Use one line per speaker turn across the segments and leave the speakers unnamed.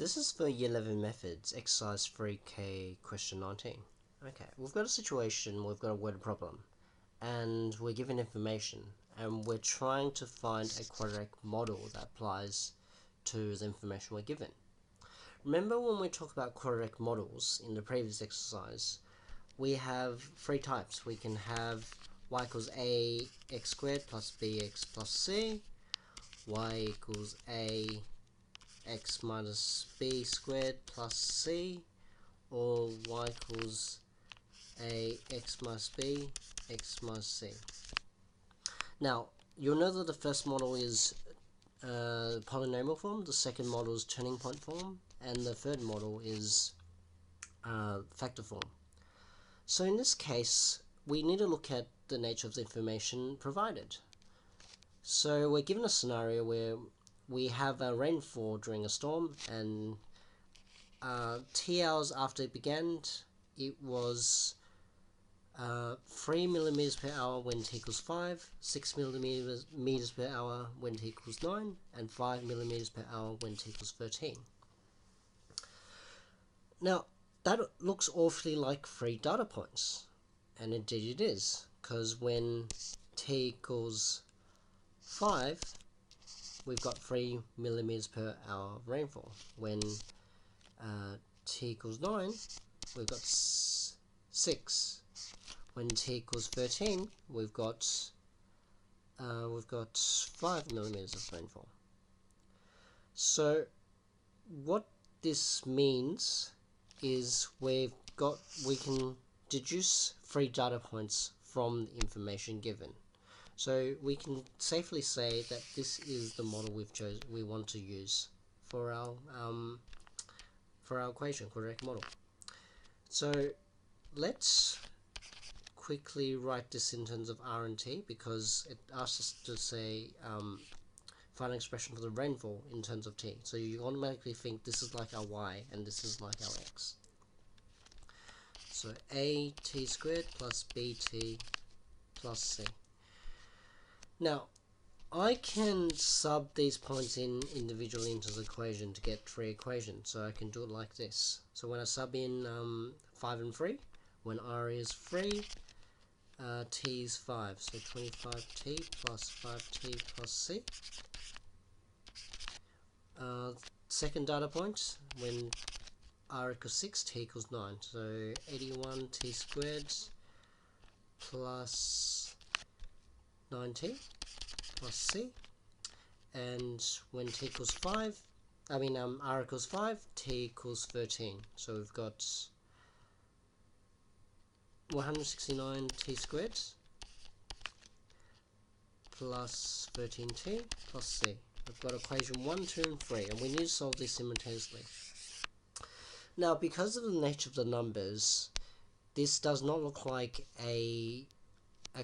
This is for Year 11 Methods, Exercise 3K, Question 19. Okay, we've got a situation, we've got a word problem, and we're given information, and we're trying to find a quadratic model that applies to the information we're given. Remember when we talk about quadratic models in the previous exercise, we have three types. We can have y equals ax squared plus bx plus c, y equals a x minus b squared plus c, or y equals a x minus b, x minus c. Now, you'll know that the first model is polynomial form, the second model is turning point form, and the third model is factor form. So in this case, we need to look at the nature of the information provided. So we're given a scenario where we have a rainfall during a storm, and t hours after it began, it was 3 millimeters per hour when t equals 5, 6 millimeters per hour when t equals 9, and 5 millimeters per hour when t equals 13. Now, that looks awfully like 3 data points, and indeed it is, because when t equals 5, we've got 3 millimeters per hour of rainfall. When t equals 9, we've got 6. When t equals 13, we've got 5 millimeters of rainfall. So what this means is we can deduce 3 data points from the information given. So we can safely say that this is the model we want to use for our equation, quadratic model. So let's quickly write this in terms of R and T, because it asks us to say find an expression for the rainfall in terms of T. So you automatically think this is like our Y and this is like our X. So a t squared plus bt plus c. Now, I can sub these points in individually into the equation to get 3 equations. So I can do it like this. So when I sub in 5 and 3, when r is 3, t is 5. So 25t plus 5t plus c. Second data point, when r equals 6, t equals 9. So 81t squared plus 9t plus c. And when t equals 5, r equals 5, t equals 13. So we've got 169t squared plus 13t plus c. We've got equation 1, 2, and 3, and we need to solve this simultaneously. Now, because of the nature of the numbers, this does not look like a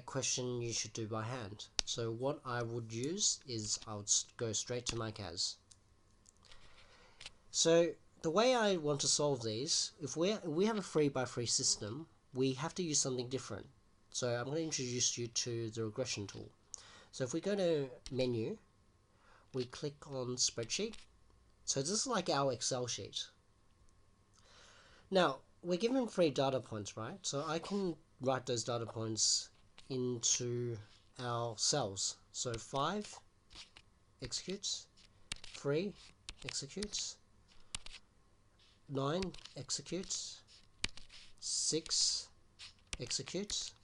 question you should do by hand. So what I would use is I would go straight to my CAS. So the way I want to solve these, if we have a 3x3 system, we have to use something different. So I'm going to introduce you to the regression tool. So if we go to menu, we click on spreadsheet. So this is like our Excel sheet. Now, we're given 3 data points, right? So I can write those data points into our cells. So 5 executes, 3 executes, 9 executes, 6 executes,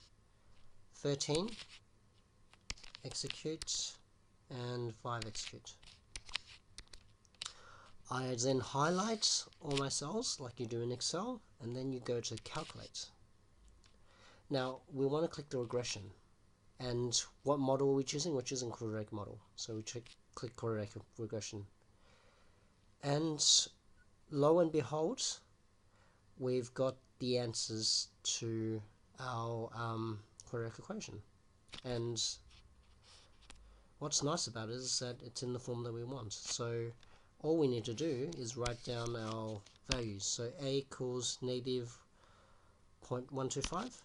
13 executes, and 5 executes. I then highlight all my cells like you do in Excel, and then you go to calculate. Now we want to click the regression, and what model are we choosing? We're choosing quadratic model, so we click quadratic regression, and lo and behold, we've got the answers to our quadratic equation. And what's nice about it is that it's in the form that we want. So all we need to do is write down our values. So a equals negative 0.125,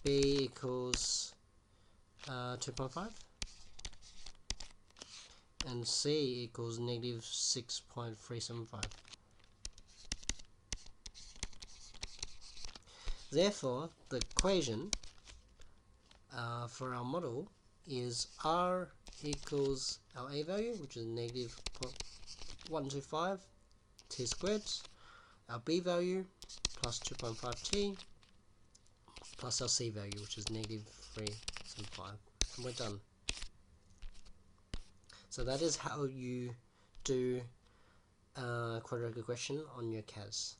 b equals 2.5, and C equals negative 6.375. Therefore, the equation for our model is R equals our A value, which is negative 0.125 t squared, our B value plus 2.5t, plus our C value, which is negative 375, and we're done. So that is how you do quadratic regression on your CAS.